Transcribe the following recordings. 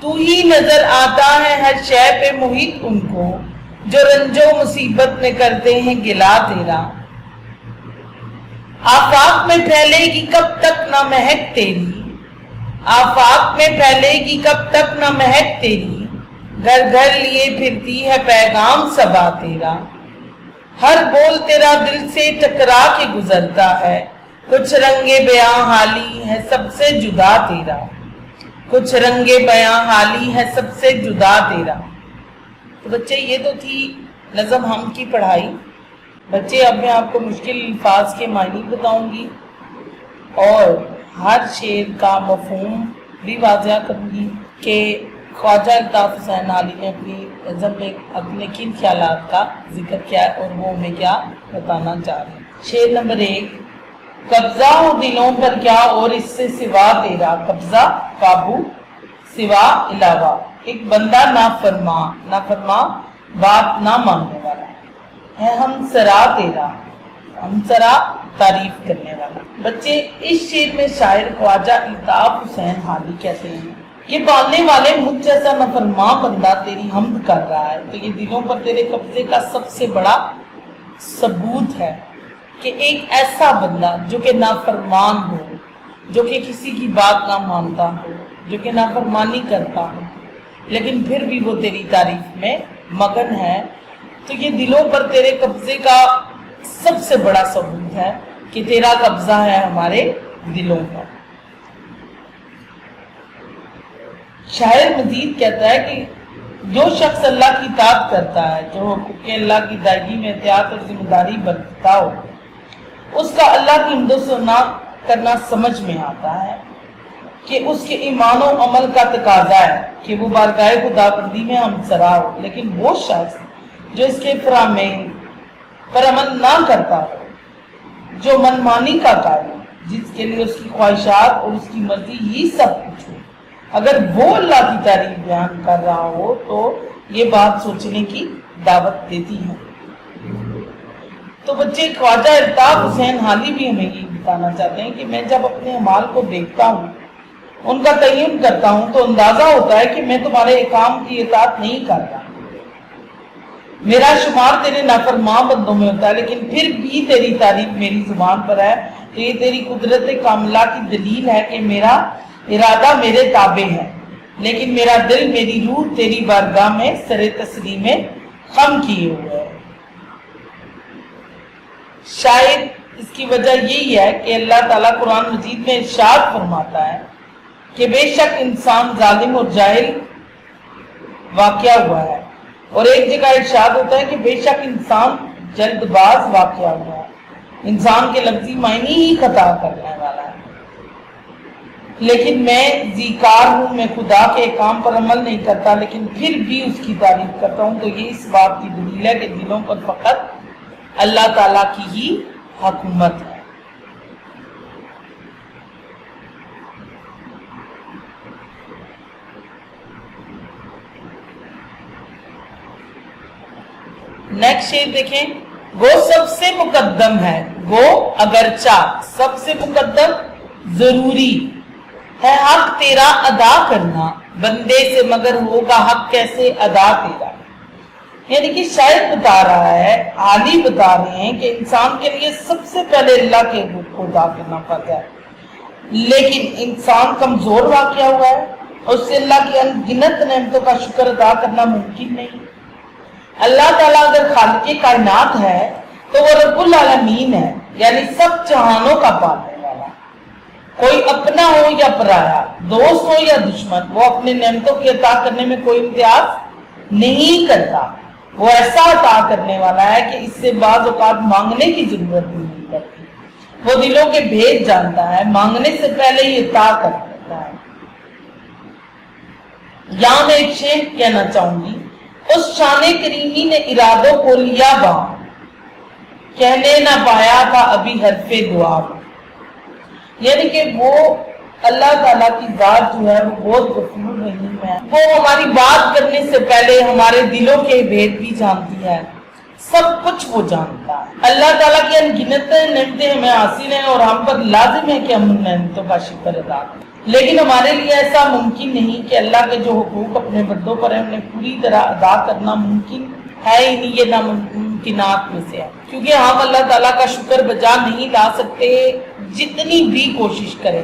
تو ہی نظر آتا ہے ہر شے پہ محیط ان کو جو رنجو مصیبت میں کرتے ہیں گلا تیرا۔ آفاق میں پھیلے گی کب تک نہ مہک تیری، آفاق میں پھیلے گی کب تک نہ مہک تیری، گھر گھر لیے پھرتی ہے پیغام صبا تیرا۔ ہر بول تیرا دل سے ٹکرا کے گزرتا ہے، کچھ رنگ بیاں حالی ہے سب سے جدا تیرا، کچھ رنگ بیاں حالی ہے سب سے جدا تیرا۔ تو بچے یہ تو تھی نظم ہم کی پڑھائی۔ بچے اب میں آپ کو مشکل الفاظ کے معنی بتاؤں گی اور ہر شعر کا مفہوم بھی واضح کروں گی کہ خواجہ الطاف حسین عالی نے اپنی نظم میں اپنے کن خیالات کا ذکر کیا ہے اور وہ ہمیں کیا بتانا چاہ رہے ہیں۔ شعر نمبر 1، قبضہ ہو دلوں پر کیا اور اس سے سوا تیرا، قبضہ قابو، سوا علاوہ، ایک بندہ نافرما بات نہ ماننے والا ہے، ہم سرا تیرا، ہم سرا تعریف کرنے والا۔ بچے اس شعر میں شاعر خواجہ الطاف حسین عالی کہتے ہیں یہ پالنے والے مجھ جیسا نافرمان بندہ تیری حمد کر رہا ہے، تو یہ دلوں پر تیرے قبضے کا سب سے بڑا ثبوت ہے کہ ایک ایسا بندہ جو کہ نافرمان ہو، جو کہ کسی کی بات نہ مانتا ہو، جو کہ نافرمانی کرتا ہو، لیکن پھر بھی وہ تیری تعریف میں مگن ہے، تو یہ دلوں پر تیرے قبضے کا سب سے بڑا ثبوت ہے کہ تیرا قبضہ ہے ہمارے دلوں پر۔ شاعر مزید کہتا ہے کہ جو شخص اللہ کی اطاعت کرتا ہے، جو حقوق اللہ کی ادائیگی میں احتیاط اور ذمہ داری برتتا ہو، اس کا اللہ کی حمد و ثنا کرنا سمجھ میں آتا ہے کہ اس کے ایمان و عمل کا تقاضا ہے کہ وہ بارگاہ خدا بندی میں ہمسرا ہو، لیکن وہ شخص جو اس کے فرامین پر عمل نہ کرتا ہو، جو منمانی کا قائل ہو، جس کے لیے اس کی خواہشات اور اس کی مرضی ہی سب کچھ ہو، اگر وہ اللہ کی تعریف بیان کر رہا ہو تو یہ بات سوچنے کی دعوت دیتی ہے۔ تو بچے خواجہ الطاف حسین عالی بھی ہمیں یہ بتانا چاہتے ہیں کہ میں جب اپنے اعمال کو دیکھتا ہوں، ان کا تعین کرتا ہوں، تو اندازہ ہوتا ہے کہ میں تمہارے احکام کی اطاعت نہیں کرتا، میرا شمار تیرے نافرمان بندوں میں ہوتا ہے، لیکن پھر بھی تیری تعریف میری زبان پر ہے، تو یہ تیری قدرت کاملہ کی دلیل ہے کہ میرا ارادہ میرے تابع ہے، لیکن میرا دل، میری روح تیری بارگاہ میں سر تسلیم خم کیے ہوئے ہے۔ شاید اس کی وجہ یہی ہے کہ اللہ تعالیٰ قرآن مجید میں ارشاد فرماتا ہے کہ بے شک انسان ظالم اور جاہل واقعہ ہوا ہے، اور ایک جگہ ارشاد ہوتا ہے کہ بے شک انسان جلد باز واقعہ ہوا ہے، انسان کے لفظی معنی ہی خطا کرنے والا ہے۔ لیکن میں ذیکار ہوں، میں خدا کے احکام پر عمل نہیں کرتا، لیکن پھر بھی اس کی تعریف کرتا ہوں، تو یہ اس بات کی دلیل ہے کہ دلوں پر فقط اللہ تعالیٰ کی ہی حکومت ہے۔ نیکسٹ شعر دیکھیں، گو سب سے مقدم ہے، گو اگرچہ سب سے مقدم ضروری ہے حق تیرا ادا کرنا، بندے سے مگر ہوگا حق کیسے ادا تیرا۔ یعنی کہ شاعر بتا رہا ہے، عالی بتا رہے ہیں کہ انسان کے لیے سب سے پہلے اللہ کے حقوق کو ادا کرنا پڑتا ہے، لیکن انسان کمزور واقعہ ہوا ہے اور اس سے اللہ کی انگنت نعمتوں کا شکر ادا کرنا ممکن نہیں۔ اللہ تعالیٰ اگر خالق کائنات ہے تو وہ رب العالمین ہے، یعنی سب جہانوں کا پالنے والا، کوئی اپنا ہو یا پرایا، دوست ہو یا دشمن، وہ اپنے نعمتوں کی عطا کرنے میں کوئی امتیاز نہیں کرتا، وہ ایسا عطا کرنے والا ہے کہ اس سے بعض اوقات مانگنے کی ضرورت نہیں پڑتی، وہ دلوں کے بھید جانتا ہے، مانگنے سے پہلے ہی عطا کر دیتا ہے۔ یہاں میں ایک شعر کہنا چاہوں گی، اس شان کریمی نے ارادوں کو لیا باں، کہنے نہ پایا تھا ابھی حرف دعا۔ یعنی کہ وہ اللہ تعالیٰ کی ذات جو ہے وہ بہت غفور رحیم ہے، وہ ہماری بات کرنے سے پہلے ہمارے دلوں کے بھید بھی جانتی ہے، سب کچھ وہ جانتا ہے۔ اللہ تعالیٰ کی انگنت نعمتیں ہمیں حاصل ہیں اور ہم پر لازم ہے کہ ہم ان نعمتوں کا شکر ادا کریں۔ لیکن ہمارے لیے ایسا ممکن نہیں کہ اللہ کے جو حقوق اپنے بندوں پر ہیں انہیں پوری طرح ادا کرنا ممکن ہے ہی نہیں، یہ ناممکنات میں سے ہے، کیونکہ ہم اللہ تعالیٰ کا شکر بجا نہیں لا سکتے جتنی بھی کوشش کریں،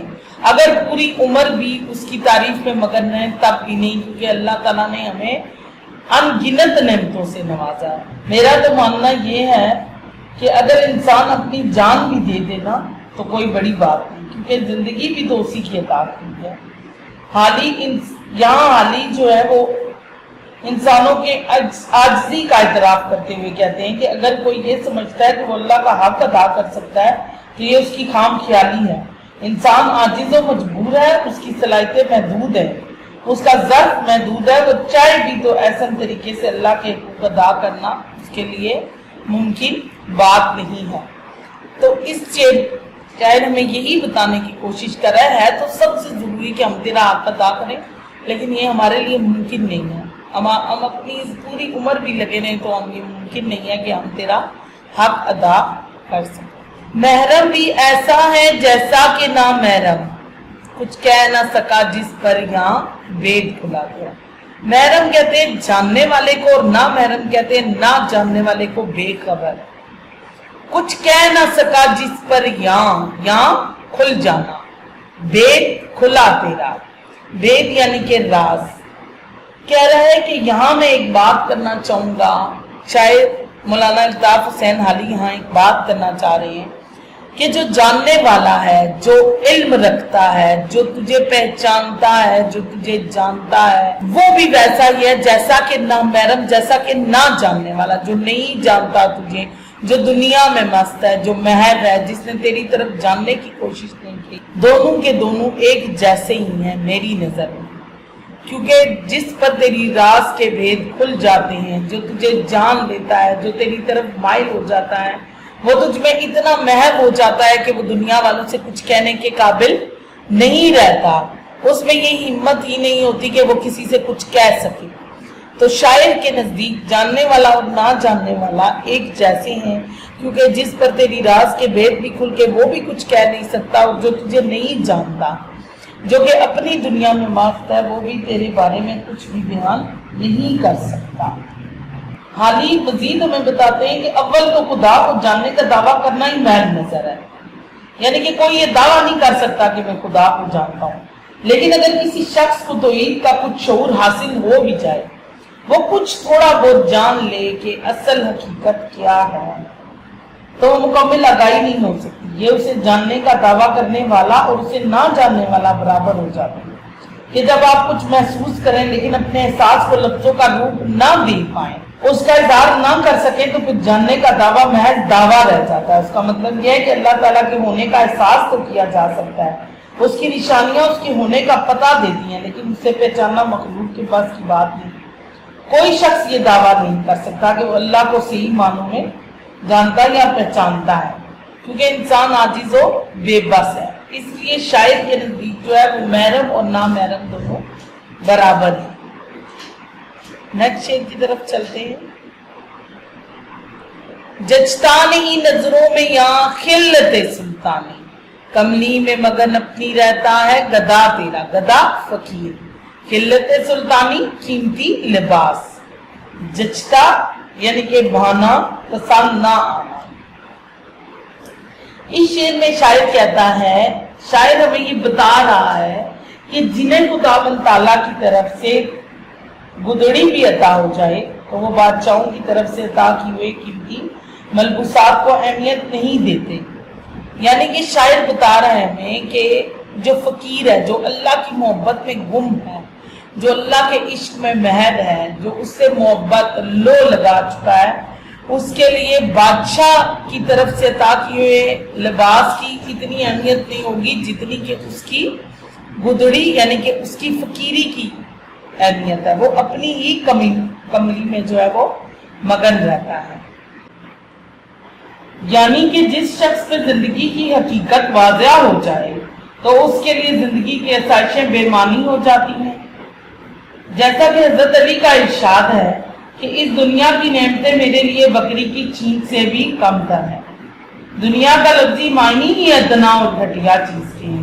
اگر پوری عمر بھی اس کی تعریف میں مگن رہیں تب بھی نہیں، کیونکہ اللہ تعالیٰ نے ہمیں ان گنت نعمتوں سے نوازا ہے۔ میرا تو ماننا یہ ہے کہ اگر انسان اپنی جان بھی دے دے نا تو کوئی بڑی بات نہیں، کیونکہ زندگی بھی تو اسی کی عطا کی ہے۔ حالی جو ہے وہ انسانوں کے عاجزی کا اعتراف کرتے ہوئے کہتے ہیں کہ اگر کوئی یہ سمجھتا ہے کہ وہ اللہ کا حق ادا کر سکتا ہے تو یہ اس کی خام خیالی ہے۔ انسان عاجز و مجبور ہے، اس کی صلاحیتیں محدود ہیں، اس کا ظرف محدود ہے، وہ چاہے بھی تو ایسا طریقے سے اللہ کے حقوق ادا کرنا اس کے لیے ممکن بات نہیں ہے۔ تو اس شاعر ہمیں یہی بتانے کی کوشش کر رہا ہے تو سب سے ضروری کہ ہم تیرا حق ادا کریں، لیکن یہ ہمارے لیے ممکن نہیں ہے۔ ہم اپنی پوری عمر بھی لگے رہیں تو ہم یہ ممکن نہیں ہے کہ ہم تیرا حق ادا کر سکیں۔ محرم بھی ایسا ہے جیسا کہ نہ محرم، کچھ کہہ نہ سکا جس پر یہاں وید کھلا گیا۔ محرم کہتے ہیں جاننے والے کو اور نہ محرم کہتے ہیں نہ جاننے والے کو بے خبر۔ کچھ کہہ نہ سکا جس پر یہاں کھل جانا، وید کھلا تیرا، وید یعنی کہ راز۔ کہہ رہا ہے کہ یہاں میں ایک بات کرنا چاہوں گا، شاید مولانا الطاف حسین حالی یہاں ایک بات کرنا چاہ رہے ہیں کہ جو جاننے والا ہے، جو علم رکھتا ہے، جو تجھے پہچانتا ہے، جو تجھے جانتا ہے، وہ بھی ویسا ہی ہے جیسا کہ نہ محرم، جیسا کہ نہ جاننے والا، جو نہیں جانتا تجھے، جو دنیا میں مست ہے، جو محب ہے، جس نے تیری طرف جاننے کی کوشش نہیں کی۔ دونوں کے دونوں ایک جیسے ہی ہیں میری نظر میں، کیونکہ جس پر تیری راز کے بھید کھل جاتے ہیں، جو تجھے جان لیتا ہے، جو تیری طرف مائل ہو جاتا ہے، وہ تجھ میں اتنا محب ہو جاتا ہے کہ وہ دنیا والوں سے کچھ کہنے کے قابل نہیں رہتا، اس میں یہ ہمت ہی نہیں ہوتی کہ وہ کسی سے کچھ کہہ سکے۔ تو شاعر کے نزدیک جاننے والا اور نہ جاننے والا ایک جیسے ہیں، کیونکہ جس پر تیری راز کے بھید بھی کھل کے وہ بھی کچھ کہہ نہیں سکتا، اور جو تجھے نہیں جانتا، جو کہ اپنی دنیا میں مست ہے، وہ بھی تیرے بارے میں کچھ بھی بیان نہیں کر سکتا۔ حالی مزید ہمیں بتاتے ہیں کہ اول تو خدا کو جاننے کا دعویٰ کرنا ہی محض نظر ہے، یعنی کہ کوئی یہ دعویٰ نہیں کر سکتا کہ میں خدا کو جانتا ہوں، لیکن اگر کسی شخص کو توحید کا کچھ شعور حاصل ہو بھی جائے، وہ کچھ تھوڑا بہت جان لے کہ اصل حقیقت کیا ہے، تو وہ مکمل آگاہی نہیں ہو سکتی۔ یہ اسے جاننے کا دعویٰ کرنے والا اور اسے نہ جاننے والا برابر ہو جاتے ہیں کہ جب آپ کچھ محسوس کریں لیکن اپنے احساس کو لفظوں کا روپ نہ دے پائیں، اس کا اظہار نہ کر سکیں، تو پھر جاننے کا دعویٰ محض دعویٰ رہ جاتا ہے۔ اس کا مطلب یہ ہے کہ اللہ تعالیٰ کے ہونے کا احساس تو کیا جا سکتا ہے، اس کی نشانیاں اس کے ہونے کا پتہ دیتی ہیں، لیکن اسے پہچاننا مخلوق کے پاس کی بات نہیں۔ کوئی شخص یہ دعویٰ نہیں کر سکتا کہ وہ اللہ کو صحیح معنوں میں جانتا یا پہچانتا ہے، کیونکہ انسان عاجز و بے بس ہے۔ اس لیے شاعر کے نزدیک جو ہے وہ محرم اور نامحرم دونوں برابر ہیں۔ نیکسٹ شعر کی طرف چلتے ہیں۔ جچتا نہیں نظروں میں یہاں خلت سلطانی، کملی میں مگن اپنی رہتا ہے گدا تیرا، گدا فقیر، خلت سلطانی قیمتی لباس، جچتا یعنی کہ بہانا، پسند نہ آنا۔ اس شعر میں شاعر کہتا ہے، شاعر ہمیں یہ بتا رہا ہے کہ جنہیں خداوند تعالیٰ کی طرف سے گدڑی بھی عطا ہو جائے تو وہ بادشاہوں کی طرف سے عطا کی ہوئے قیمتی ملبوسات کو اہمیت نہیں دیتے۔ یعنی کہ شاعر بتا رہا ہے ہمیں کہ جو فقیر ہے، جو اللہ کی محبت میں گم ہے، جو اللہ کے عشق میں محب ہے، جو اس سے محبت لو لگا چکا ہے، اس کے لیے بادشاہ کی طرف سے عطا کیے ہوئے لباس کی اتنی اہمیت نہیں ہوگی جتنی کہ اس کی گدڑی یعنی کہ اس کی فقیری کی اہمیت ہے۔ وہ اپنی ہی کملی میں جو ہے وہ مگن رہتا ہے۔ یعنی کہ جس شخص پہ زندگی کی حقیقت واضح ہو جائے تو اس کے لیے زندگی کی آسائشیں بے معنی ہو جاتی ہیں۔ جیسا کہ حضرت علی کا ارشاد ہے کہ اس دنیا کی نعمتیں میرے لیے بکری کی چینچ سے بھی کم تر ہیں۔ دنیا کا لفظی معنی ہی ادنا اور گھٹیا چیز کے ہیں،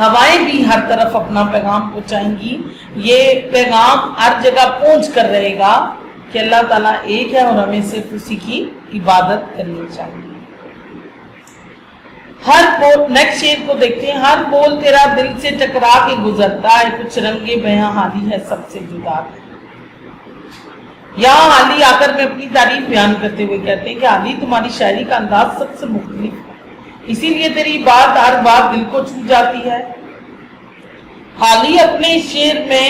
ہوائیں بھی ہر طرف اپنا پیغام پہنچائیں گی. یہ پیغام ہر جگہ پہنچ کر رہے گا کہ اللہ تعالیٰ ایک ہے اور ہمیں صرف اسی کی عبادت کرنی چاہیے. ہر بول، نیکسٹ شعر کو دیکھتے ہیں. ہر بول تیرا دل سے ٹکرا کے گزرتا ہے، کچھ رنگے بیاں حالی ہے سب سے جدا ہے. یہاں حالی آ کر میں اپنی تعریف بیان کرتے ہوئے کہتے ہیں کہ حالی تمہاری شاعری کا انداز سب سے مختلف ہے، اسی لیے تیری بات ہر بات دل کو چھو جاتی ہے. حالی اپنے شعر میں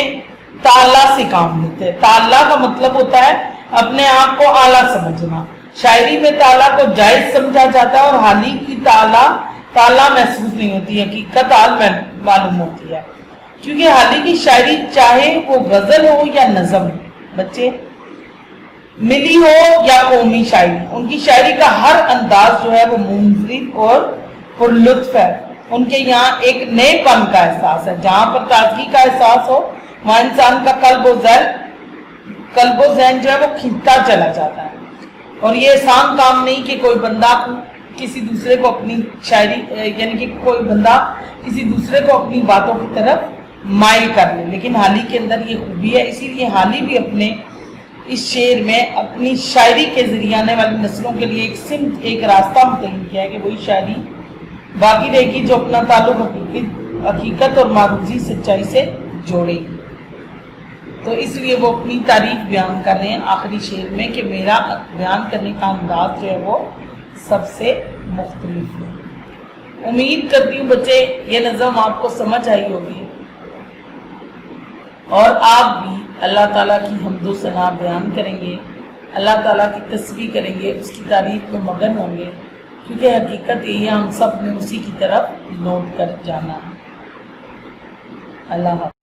تعالیٰ سے کام لیتے ہیں. تعالیٰ کا مطلب ہوتا ہے اپنے آپ کو اعلیٰ سمجھنا. شاعری میں تعالیٰ کو جائز سمجھا جاتا ہے اور حالی کی تعالیٰ محسوس نہیں ہوتی، حقیقت حال معلوم ہوتی ہے. کیونکہ حالی کی شاعری چاہے وہ غزل ہو یا نظم، بچے ملی ہو یا قومی شاعری، ان کی شاعری کا ہر انداز جو ہے وہ منفرد اور پر لطف ہے. ان کے یہاں ایک نئے پن کا احساس ہے. جہاں پر تازگی کا احساس ہو وہاں انسان کا قلب و ذہن جو ہے وہ کھنچتا چلا جاتا ہے. اور یہ آسان کام نہیں کہ کوئی بندہ کسی دوسرے کو اپنی شاعری یعنی کہ کوئی بندہ کسی دوسرے کو اپنی باتوں کی طرف مائل کر لے، لیکن حالی کے اندر یہ خوبی ہے. اسی لیے حالی بھی اپنے اس شعر میں اپنی شاعری کے ذریعے آنے والی نسلوں کے لیے ایک سمت، ایک راستہ متعین کیا ہے کہ وہی شاعری باقی رہے گی جو اپنا تعلق حقیقت اور معروضی سچائی سے جوڑے گی. تو اس لیے وہ اپنی تعریف بیان کر رہے ہیں آخری شعر میں کہ میرا بیان کرنے کا انداز جو ہے وہ سب سے مختلف ہے. امید کرتی ہوں بچے یہ نظم آپ کو سمجھ آئی ہوگی اور آپ بھی اللہ تعالیٰ کی حمد و ثنا بیان کریں گے، اللہ تعالیٰ کی تسبیح کریں گے، اس کی تعریف میں مگن ہوں گے، کیونکہ حقیقت یہی ہے ہم سب نے اسی کی طرف لوٹ کر جانا ہے. اللہ حافظ.